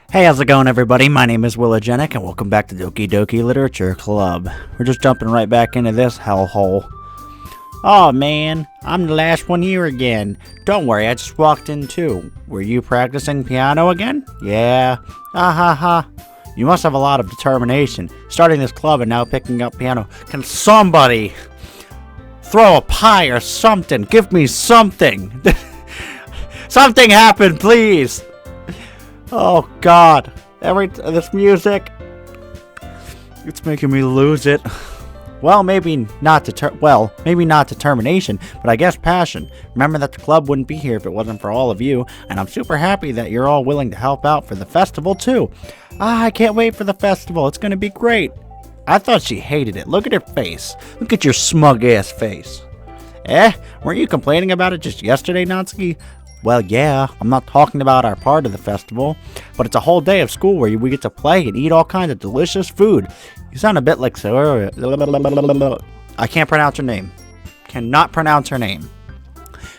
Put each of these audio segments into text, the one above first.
Hey, how's it going, everybody? My name is Willogenic, and welcome back to Doki Doki Literature Club. We're just jumping right back into this hellhole. Oh man, I'm the last one here again. Don't worry, I just walked in too. Were you practicing piano again? Yeah. Ah ha ha. You must have a lot of determination, starting this club and now picking up piano. Can somebody throw a pie or something? Give me something. Something happened, please. Oh God, this music, it's making me lose it. Well, maybe not determination, but I guess passion. Remember that the club wouldn't be here if it wasn't for all of you, and I'm super happy that you're all willing to help out for the festival too. I can't wait for the festival. It's gonna be great. I thought she hated it. Look at her face. Look at your smug ass face. Weren't you complaining about it just yesterday, Natsuki? Well, yeah, I'm not talking about our part of the festival, but it's a whole day of school where we get to play and eat all kinds of delicious food. You sound a bit like Sayori. I can't pronounce her name. Cannot pronounce her name.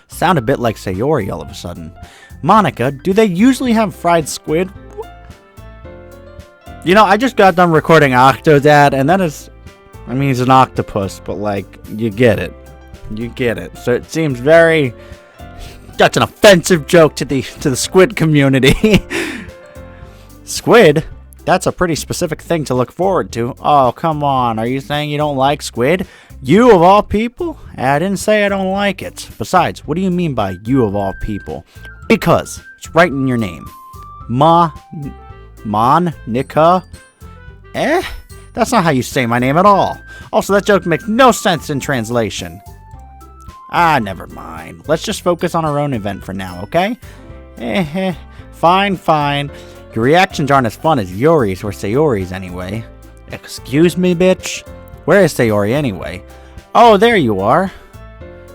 Sound a bit like Sayori all of a sudden. Monica, do they usually have fried squid? You know, I just got done recording Octodad, and that is, I mean, he's an octopus, but like, you get it. You get it. So it seems very... That's an offensive joke to the squid community. Squid? That's a pretty specific thing to look forward to. Oh, come on. Are you saying you don't like squid? You of all people? I didn't say I don't like it. Besides, what do you mean by you of all people? Because it's right in your name. Nika? That's not how you say my name at all. Also, that joke makes no sense in translation. Never mind. Let's just focus on our own event for now, okay? Fine. Your reactions aren't as fun as Yuri's or Sayori's anyway. Excuse me, bitch? Where is Sayori anyway? Oh, there you are.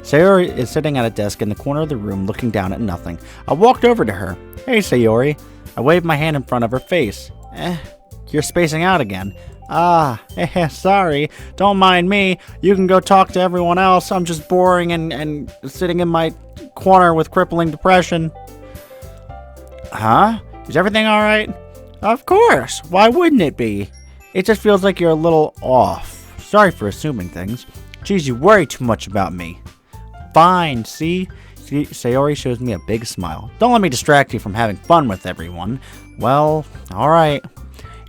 Sayori is sitting at a desk in the corner of the room looking down at nothing. I walked over to her. Hey, Sayori. I waved my hand in front of her face. You're spacing out again. Sorry. Don't mind me. You can go talk to everyone else. I'm just boring and sitting in my corner with crippling depression. Huh? Is everything alright? Of course. Why wouldn't it be? It just feels like you're a little off. Sorry for assuming things. Geez, you worry too much about me. Fine, see? Sayori shows me a big smile. Don't let me distract you from having fun with everyone. Well, alright.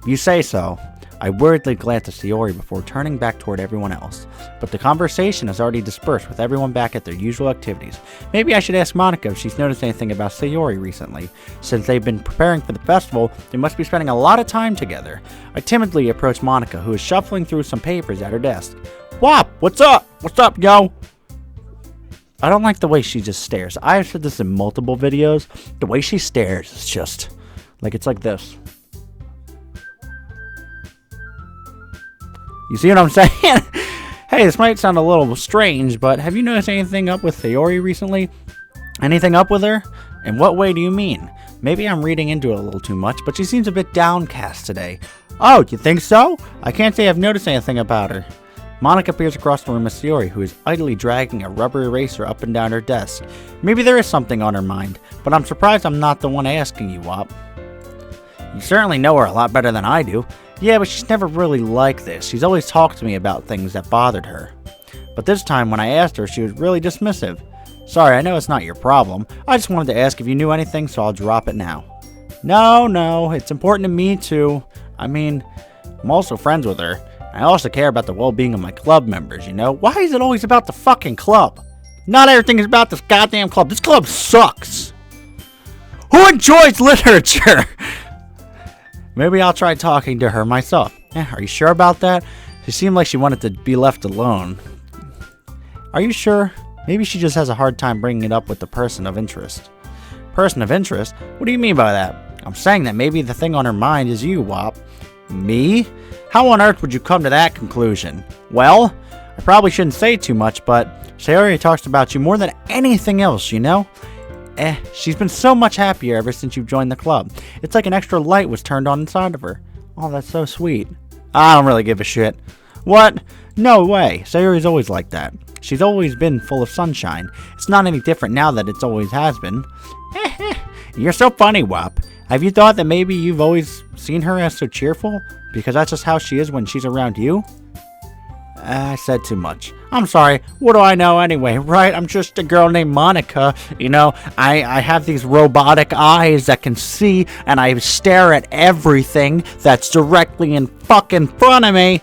If you say so. I worriedly glanced at Sayori before turning back toward everyone else, but the conversation has already dispersed with everyone back at their usual activities. Maybe I should ask Monica if she's noticed anything about Sayori recently. Since they've been preparing for the festival, they must be spending a lot of time together. I timidly approached Monica, who is shuffling through some papers at her desk. Wop! What's up? What's up, yo? I don't like the way she just stares. I have said this in multiple videos. The way she stares is just... it's like this. You see what I'm saying? Hey, this might sound a little strange, but have you noticed anything up with Sayori recently? Anything up with her? In what way do you mean? Maybe I'm reading into it a little too much, but she seems a bit downcast today. Oh, you think so? I can't say I've noticed anything about her. Monica peers across the room at Sayori, who is idly dragging a rubber eraser up and down her desk. Maybe there is something on her mind, but I'm surprised I'm not the one asking you, Wop. You certainly know her a lot better than I do. Yeah, but she's never really like this. She's always talked to me about things that bothered her. But this time when I asked her, she was really dismissive. Sorry, I know it's not your problem. I just wanted to ask if you knew anything, so I'll drop it now. No, it's important to me too. I mean, I'm also friends with her. I also care about the well-being of my club members, you know? Why is it always about the fucking club? Not everything is about this goddamn club. This club sucks. Who enjoys literature? Maybe I'll try talking to her myself. Are you sure about that? She seemed like she wanted to be left alone. Are you sure? Maybe she just has a hard time bringing it up with the person of interest. Person of interest? What do you mean by that? I'm saying that maybe the thing on her mind is you, Wop. Me? How on earth would you come to that conclusion? Well, I probably shouldn't say too much, but Sayori talks about you more than anything else, you know? She's been so much happier ever since you've joined the club. It's like an extra light was turned on inside of her. Oh, that's so sweet. I don't really give a shit. What? No way. Sayori's always like that. She's always been full of sunshine. It's not any different now that it's always has been. You're so funny, Wop. Have you thought that maybe you've always seen her as so cheerful? Because that's just how she is when she's around you? I said too much. I'm sorry. What do I know anyway, right? I'm just a girl named Monica. You know, I have these robotic eyes that can see, and I stare at everything that's directly in fucking front of me.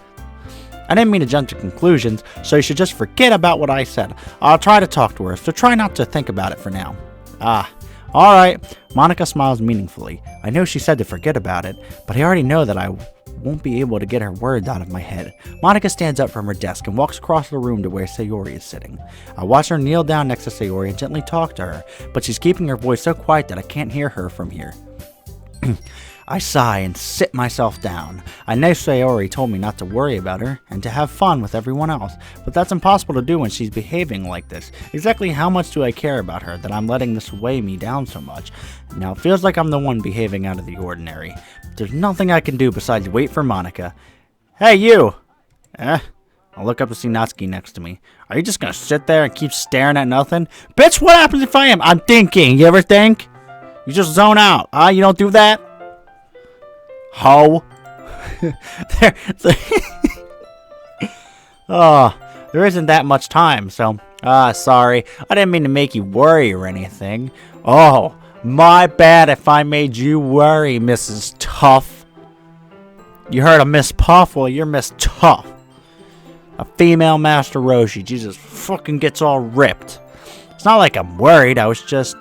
I didn't mean to jump to conclusions, so you should just forget about what I said. I'll try to talk to her, so try not to think about it for now. Alright. Monica smiles meaningfully. I know she said to forget about it, but I already know that I won't be able to get her words out of my head. Monica stands up from her desk and walks across the room to where Sayori is sitting. I watch her kneel down next to Sayori and gently talk to her, but she's keeping her voice so quiet that I can't hear her from here. I sigh and sit myself down. I know Sayori told me not to worry about her and to have fun with everyone else, but that's impossible to do when she's behaving like this. Exactly how much do I care about her that I'm letting this weigh me down so much? Now it feels like I'm the one behaving out of the ordinary. There's nothing I can do besides wait for Monica. Hey, you! I'll look up to see Natsuki next to me. Are you just gonna sit there and keep staring at nothing? Bitch, what happens if I am? I'm thinking. You ever think? You just zone out. You don't do that? Ho. There isn't that much time, so... sorry. I didn't mean to make you worry or anything. Oh, my bad if I made you worry, Mrs. Tough. You heard of Miss Puff? Well, you're Miss Tough. A female Master Roshi. Jesus fucking gets all ripped. It's not like I'm worried, I was just...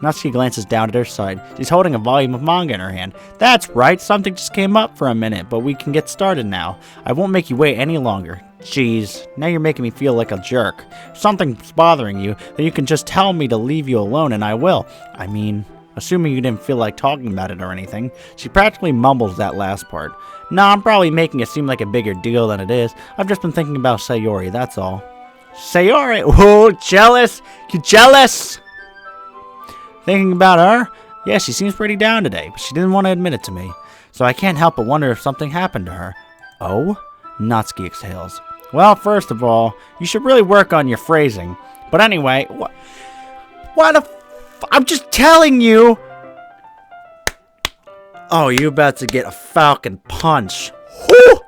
Natsuki glances down at her side. She's holding a volume of manga in her hand. That's right, something just came up for a minute, but we can get started now. I won't make you wait any longer. Jeez, now you're making me feel like a jerk. If something's bothering you, then you can just tell me to leave you alone and I will. I mean, assuming you didn't feel like talking about it or anything. She practically mumbles that last part. No, I'm probably making it seem like a bigger deal than it is. I've just been thinking about Sayori, that's all. Sayori? Oh, jealous? You jealous? Thinking about her? Yeah, she seems pretty down today, but she didn't want to admit it to me. So I can't help but wonder if something happened to her. Oh? Natsuki exhales. Well, first of all, you should really work on your phrasing. But anyway, why the I'm just telling you! Oh, you about to get a falcon punch. Whew!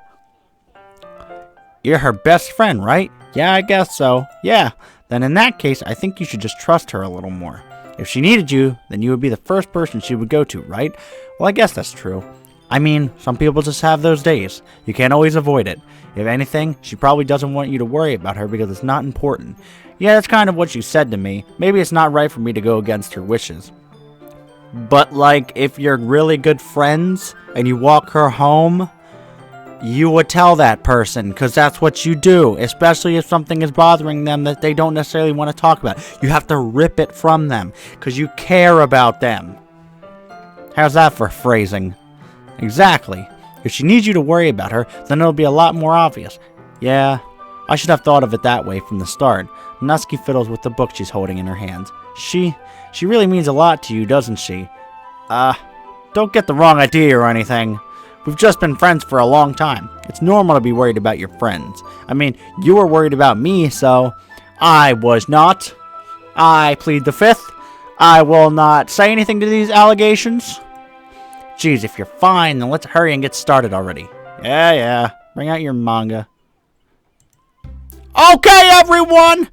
You're her best friend, right? Yeah, I guess so. Yeah. Then in that case, I think you should just trust her a little more. If she needed you, then you would be the first person she would go to, right? Well, I guess that's true. I mean, some people just have those days. You can't always avoid it. If anything, she probably doesn't want you to worry about her because it's not important. Yeah, that's kind of what she said to me. Maybe it's not right for me to go against her wishes. But, like, if you're really good friends and you walk her home, you would tell that person, because that's what you do, especially if something is bothering them that they don't necessarily want to talk about. You have to rip it from them, because you care about them. How's that for phrasing? Exactly. If she needs you to worry about her, then it'll be a lot more obvious. Yeah, I should have thought of it that way from the start. Natsuki fiddles with the book she's holding in her hands. She really means a lot to you, doesn't she? Don't get the wrong idea or anything. We've just been friends for a long time. It's normal to be worried about your friends. I mean, you were worried about me, so... I was not. I plead the fifth. I will not say anything to these allegations. Geez, if you're fine, then let's hurry and get started already. Yeah. Bring out your manga. Okay, everyone!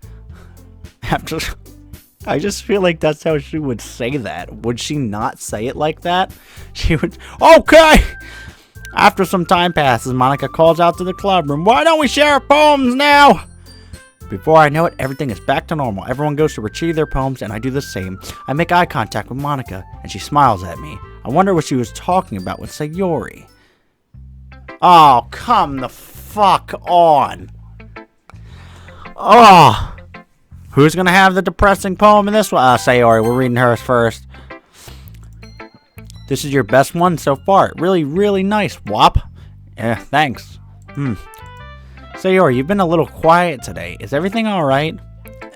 I just feel like that's how she would say that. Would she not say it like that? She would... Okay! After some time passes, Monica calls out to the club room. Why don't we share our poems now? Before I know it, everything is back to normal. Everyone goes to retrieve their poems, and I do the same. I make eye contact with Monica, and she smiles at me. I wonder what she was talking about with Sayori. Oh, come the fuck on. Oh. Who's gonna have the depressing poem in this one? Sayori, we're reading hers first. This is your best one so far. Really, really nice, Wop. Yeah, thanks. Sayori, you've been a little quiet today. Is everything alright?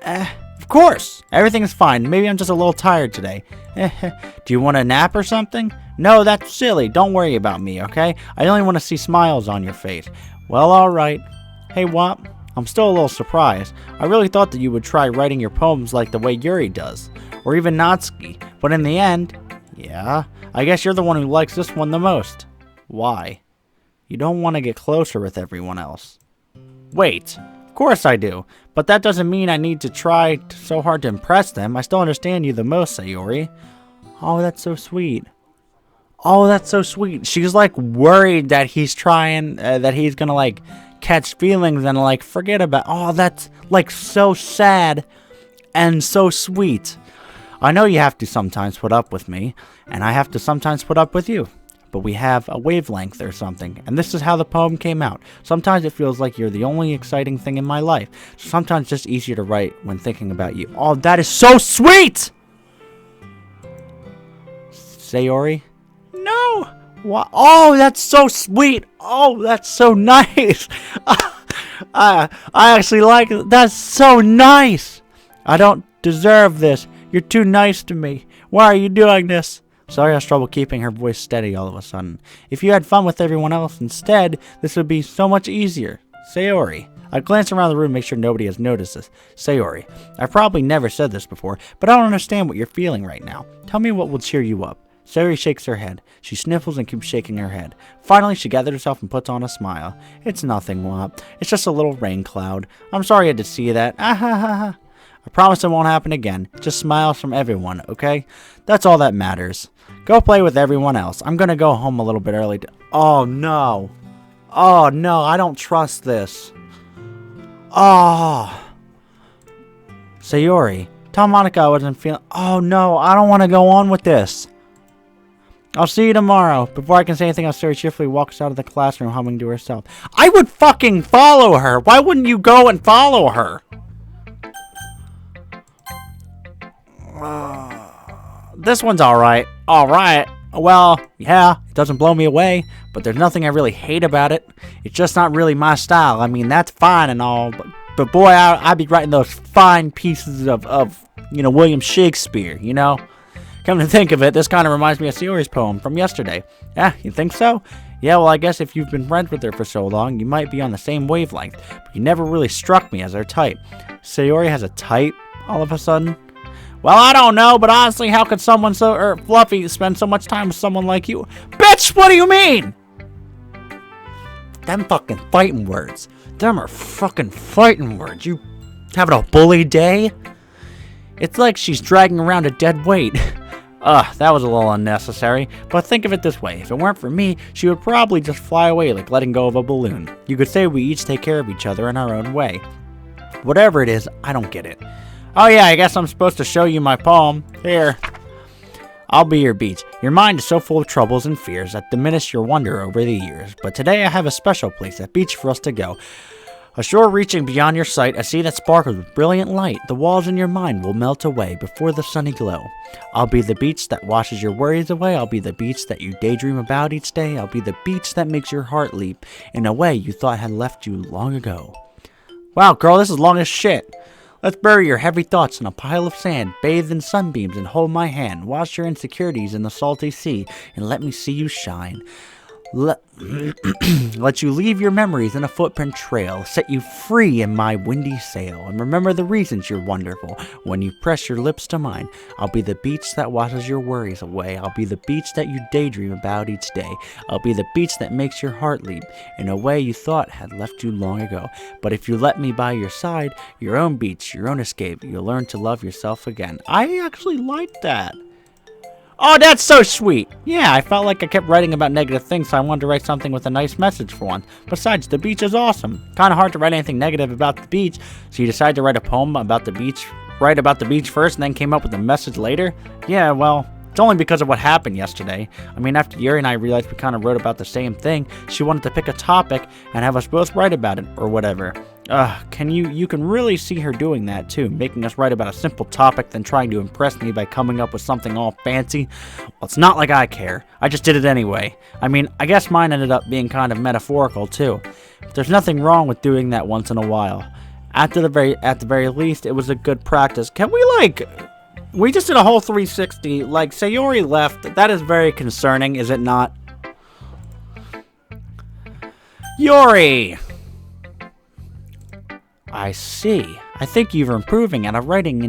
Of course. Everything's fine. Maybe I'm just a little tired today. Do you want a nap or something? No, that's silly. Don't worry about me, okay? I only want to see smiles on your face. Well, alright. Hey, Wop. I'm still a little surprised. I really thought that you would try writing your poems like the way Yuri does. Or even Natsuki. But in the end... Yeah, I guess you're the one who likes this one the most. Why? You don't want to get closer with everyone else. Wait, of course I do. But that doesn't mean I need to try so hard to impress them. I still understand you the most, Sayori. Oh, that's so sweet. Oh, that's so sweet. She's like worried that he's trying, that he's gonna like catch feelings and like forget about. Oh, that's like so sad and so sweet. I know you have to sometimes put up with me, and I have to sometimes put up with you. But we have a wavelength or something, and this is how the poem came out. Sometimes it feels like you're the only exciting thing in my life. Sometimes it's just easier to write when thinking about you. Oh, that is so sweet! Sayori? No! What? Oh, that's so sweet! Oh, that's so nice! I actually like it. That's so nice! I don't deserve this. You're too nice to me. Why are you doing this? Sayori has trouble keeping her voice steady all of a sudden. If you had fun with everyone else instead, this would be so much easier. Sayori. I glance around the room, make sure nobody has noticed this. Sayori. I've probably never said this before, but I don't understand what you're feeling right now. Tell me what will cheer you up. Sayori shakes her head. She sniffles and keeps shaking her head. Finally, she gathers herself and puts on a smile. It's nothing, Wop. It's just a little rain cloud. I'm sorry you had to see that. Ah ha ha ha. I promise it won't happen again. Just smiles from everyone, okay? That's all that matters. Go play with everyone else. I'm gonna go home a little bit early. Oh, no. Oh, no. I don't trust this. Oh. Sayori. Tell Monica I wasn't feeling... Oh, no. I don't want to go on with this. I'll see you tomorrow. Before I can say anything else, Sayori cheerfully walks out of the classroom humming to herself. I would fucking follow her. Why wouldn't you go and follow her? This one's alright. Alright. Well, yeah, it doesn't blow me away, but there's nothing I really hate about it. It's just not really my style. I mean, that's fine and all, but boy, I'd be writing those fine pieces of William Shakespeare, you know? Come to think of it, this kind of reminds me of Sayori's poem from yesterday. Yeah, you think so? Yeah, well, I guess if you've been friends with her for so long, you might be on the same wavelength, but you never really struck me as her type. Sayori has a type, all of a sudden? Well, I don't know, but honestly, how could someone so fluffy spend so much time with someone like you? Bitch, what do you mean? Them fucking fighting words. Them are fucking fighting words. You having a bully day? It's like she's dragging around a dead weight. That was a little unnecessary. But think of it this way. If it weren't for me, she would probably just fly away like letting go of a balloon. You could say we each take care of each other in our own way. Whatever it is, I don't get it. Oh yeah, I guess I'm supposed to show you my poem. Here. I'll be your beach. Your mind is so full of troubles and fears that diminish your wonder over the years. But today I have a special place, a beach for us to go. A shore reaching beyond your sight, a sea that sparkles with brilliant light. The walls in your mind will melt away before the sunny glow. I'll be the beach that washes your worries away. I'll be the beach that you daydream about each day. I'll be the beach that makes your heart leap in a way you thought had left you long ago. Wow, girl, this is long as shit. Let's bury your heavy thoughts in a pile of sand, bathe in sunbeams and hold my hand, wash your insecurities in the salty sea, and let me see you shine. Let you leave your memories in a footprint trail, set you free in my windy sail, and remember the reasons you're wonderful when you press your lips to mine. I'll be the beach that washes your worries away. I'll be the beach that you daydream about each day. I'll be the beach that makes your heart leap in a way you thought had left you long ago. But if you let me by your side, your own beach, your own escape, you'll learn to love yourself again. I actually like that. Oh, that's so sweet. Yeah, I felt like I kept writing about negative things, so I wanted to write something with a nice message for once. Besides, the beach is awesome. Kind of hard to write anything negative about the beach, so you decided to write a poem about the beach, write about the beach first, and then came up with a message later? Yeah, well, it's only because of what happened yesterday. I mean, after Yuri and I realized we kind of wrote about the same thing, she wanted to pick a topic and have us both write about it, or whatever. You can really see her doing that too, making us write about a simple topic, then trying to impress me by coming up with something all fancy. Well, it's not like I care. I just did it anyway. I mean, I guess mine ended up being kind of metaphorical too. But there's nothing wrong with doing that once in a while. At the very least, it was a good practice. Can we just did a whole 360, Sayori left. That is very concerning, is it not? Yuri! I see. I think you're improving at writing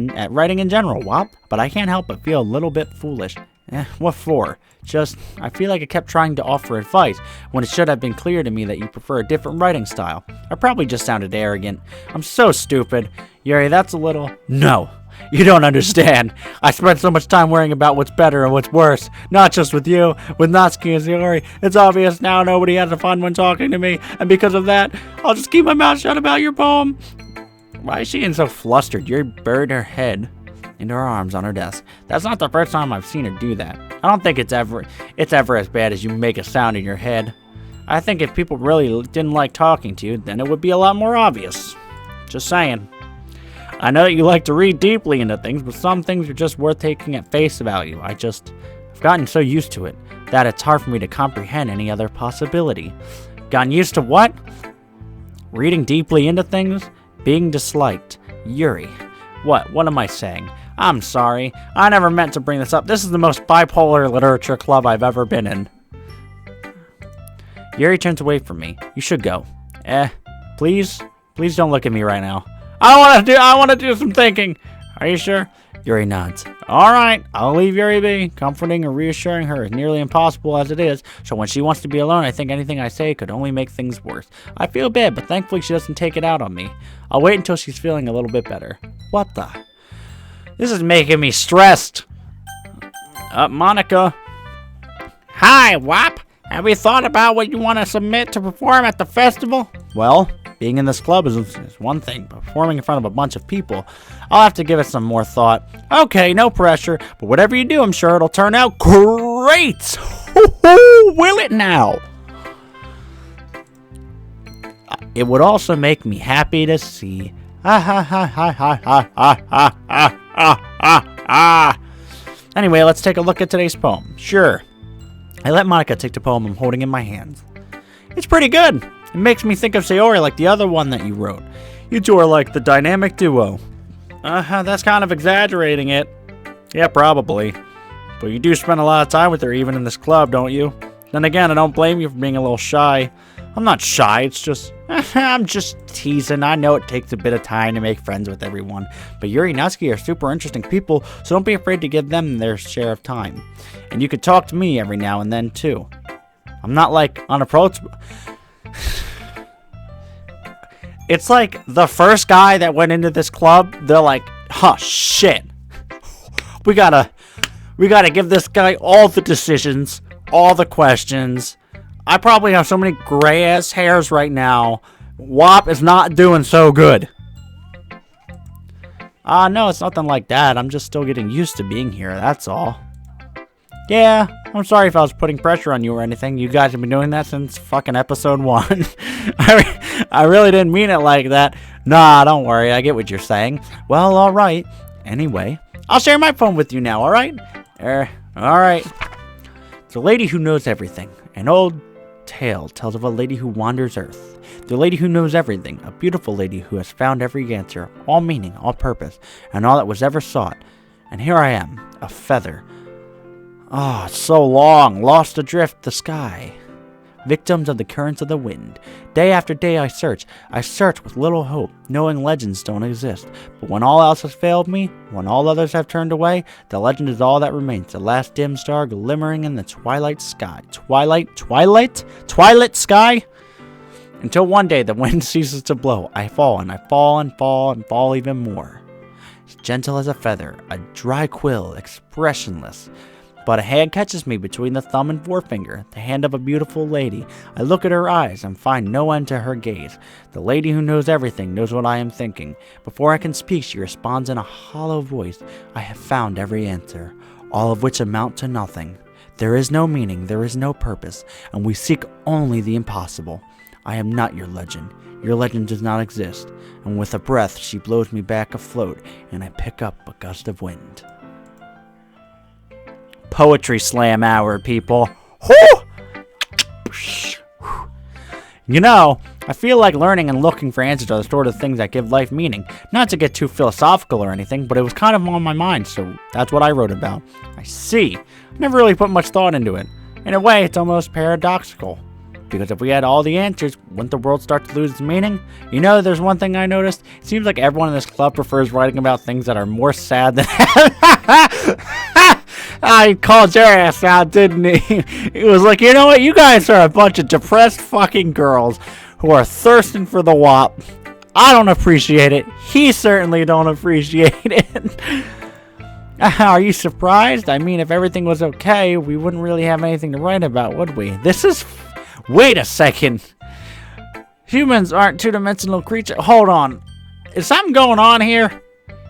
in general, Wop, but I can't help but feel a little bit foolish. What for? Just, I feel like I kept trying to offer advice when it should have been clear to me that you prefer a different writing style. I probably just sounded arrogant. I'm so stupid. Yuri, that's a little... No, you don't understand. I spent so much time worrying about what's better and what's worse. Not just with you, with Natsuki and Sayori. It's obvious now nobody has fun when talking to me, and because of that, I'll just keep my mouth shut about your poem. Why is she getting so flustered? Yuri buried her head into her arms on her desk. That's not the first time I've seen her do that. I don't think it's ever as bad as you make a sound in your head. I think if people really didn't like talking to you, then it would be a lot more obvious. Just saying. I know that you like to read deeply into things, but some things are just worth taking at face value. I've gotten so used to it that it's hard for me to comprehend any other possibility. Gotten used to what? Reading deeply into things? Being disliked. Yuri. What am I saying? I'm sorry. I never meant to bring this up. This is the most bipolar literature club I've ever been in. Yuri turns away from me. You should go. Please don't look at me right now. I want to do some thinking. Are you sure? Yuri nods. All right, I'll leave Yuri be. Comforting and reassuring her is nearly impossible as it is, so when she wants to be alone, I think anything I say could only make things worse. I feel bad, but thankfully she doesn't take it out on me. I'll wait until she's feeling a little bit better. What the? This is making me stressed. Monica. Hi, Wap. Have you thought about what you want to submit to perform at the festival? Well, being in this club is one thing, but performing in front of a bunch of people, I'll have to give it some more thought. Okay, no pressure, but whatever you do, I'm sure it'll turn out great. Will it now? It would also make me happy to see. Anyway, let's take a look at today's poem. Sure. I let Monica take the poem I'm holding in my hands. It's pretty good. It makes me think of Sayori like the other one that you wrote. You two are like the dynamic duo. That's kind of exaggerating it. Yeah, probably. But you do spend a lot of time with her even in this club, don't you? Then again, I don't blame you for being a little shy. I'm not shy, it's just... I'm just teasing. I know it takes a bit of time to make friends with everyone. But Yuri and Natsuki are super interesting people, so don't be afraid to give them their share of time. And you could talk to me every now and then, too. I'm not, like, unapproachable. It's like the first guy that went into this club, they're like, shit. We gotta give this guy all the decisions, all the questions. I probably have so many gray-ass hairs right now. WAP is not doing so good. No, it's nothing like that. I'm just still getting used to being here, that's all. Yeah, I'm sorry if I was putting pressure on you or anything. You guys have been doing that since fucking episode 1. I really didn't mean it like that. Nah, don't worry. I get what you're saying. Well, alright. Anyway, I'll share my poem with you now, alright? Alright. It's a lady who knows everything. An old tale tells of a lady who wanders Earth. The lady who knows everything. A beautiful lady who has found every answer, all meaning, all purpose, and all that was ever sought. And here I am, a feather. So long, lost adrift the sky. Victims of the currents of the wind. Day after day I search with little hope, knowing legends don't exist. But when all else has failed me, when all others have turned away, the legend is all that remains, the last dim star glimmering in the twilight sky. Twilight sky? Until one day the wind ceases to blow, I fall and I fall and fall and fall even more. As gentle as a feather, a dry quill, expressionless. But a hand catches me between the thumb and forefinger, the hand of a beautiful lady. I look at her eyes and find no end to her gaze. The lady who knows everything knows what I am thinking. Before I can speak, she responds in a hollow voice. I have found every answer, all of which amount to nothing. There is no meaning, there is no purpose, and we seek only the impossible. I am not your legend. Your legend does not exist. And with a breath, she blows me back afloat, and I pick up a gust of wind. Poetry slam hour, people. You know, I feel like learning and looking for answers are the sort of things that give life meaning. Not to get too philosophical or anything, but it was kind of on my mind, so that's what I wrote about. I see. I never really put much thought into it. In a way, it's almost paradoxical. Because if we had all the answers, wouldn't the world start to lose its meaning? You know, there's one thing I noticed. It seems like everyone in this club prefers writing about things that are more sad than... He called your ass out, didn't he? He was like, you know what? You guys are a bunch of depressed fucking girls who are thirsting for the WAP. I don't appreciate it. He certainly don't appreciate it. Are you surprised? I mean, if everything was okay, we wouldn't really have anything to write about, would we? Wait a second. Humans aren't two-dimensional creatures. Hold on. Is something going on here?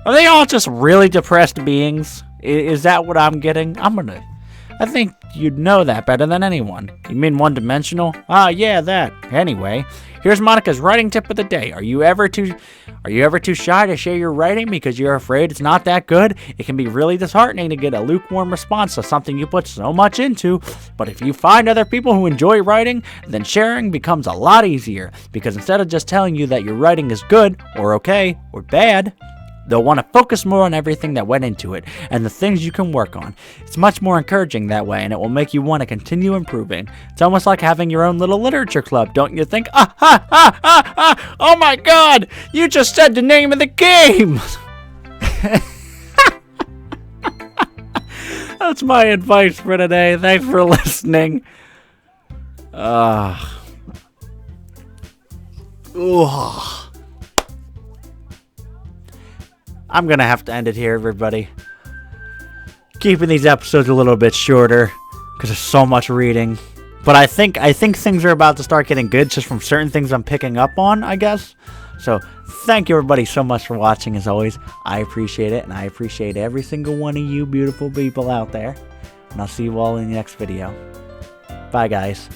Are they all just really depressed beings? Is that what I'm getting? I think you'd know that better than anyone. You mean one-dimensional? Ah, yeah, that. Anyway, here's Monica's writing tip of the day. Are you ever too shy to share your writing because you're afraid it's not that good? It can be really disheartening to get a lukewarm response to something you put so much into. But if you find other people who enjoy writing, then sharing becomes a lot easier. Because instead of just telling you that your writing is good, or okay, or bad, they'll want to focus more on everything that went into it and the things you can work on. It's much more encouraging that way, and it will make you want to continue improving. It's almost like having your own little literature club, don't you think? Oh my god! You just said the name of the game! That's my advice for today. Thanks for listening. I'm gonna have to end it here, everybody. Keeping these episodes a little bit shorter because there's so much reading. But I think things are about to start getting good just from certain things I'm picking up on, I guess. So thank you, everybody, so much for watching. As always, I appreciate it, and I appreciate every single one of you beautiful people out there. And I'll see you all in the next video. Bye, guys.